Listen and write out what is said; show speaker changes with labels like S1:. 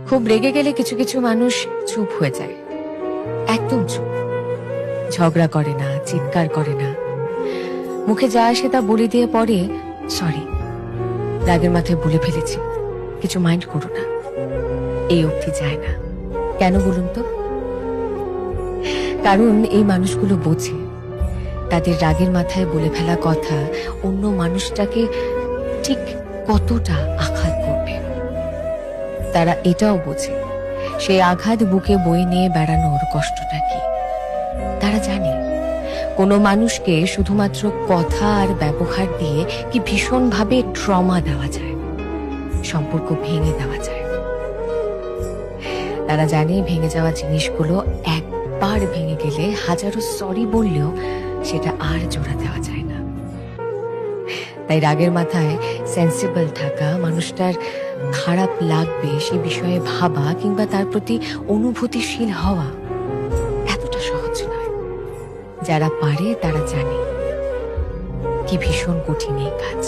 S1: খুব রেগে গেলে কিছু কিছু মানুষ চুপ হয়ে যায়, একদম চুপ। ঝগড়া করে না, চিৎকার করে না, মুখে যা আসে তা বলে দিয়ে পরে সরি, রাগের মাথায় বলে ফেলেছি, কিছু মাইন্ড করো না, এই অবধি যায় না। কেন বলুন তো? কারণ এই মানুষগুলো বোঝে তাদের রাগের মাথায় বলে ফেলা কথা অন্য মানুষটাকে ঠিক কতটা আঘাত করবে। তারা এটাও বোঝে সেই আঘাত বুকে বয়ে নিয়ে বেড়ানোর কষ্টটা কি। তারা জানে কোনো মানুষকে শুধুমাত্র কথা আর ব্যবহার দিয়ে কি ভীষণভাবে ট্রমা দেওয়া যায়, সম্পর্ক ভেঙে দেওয়া যায়। তারা জানে ভেঙে যাওয়া জিনিসগুলো একবার ভেঙে গেলে হাজারো সরি বললেও সেটা আর জোড়া দেওয়া যায় না। তাই রাগের মাথায় সেন্সিবল থাকা, মানুষটার খারাপ লাগবে সে বিষয়ে ভাবা কিংবা তার প্রতি অনুভূতিশীল হওয়া এতটা সহজ নয়। যারা পারে তারা জানে কি ভীষণ কঠিন এই কাজ।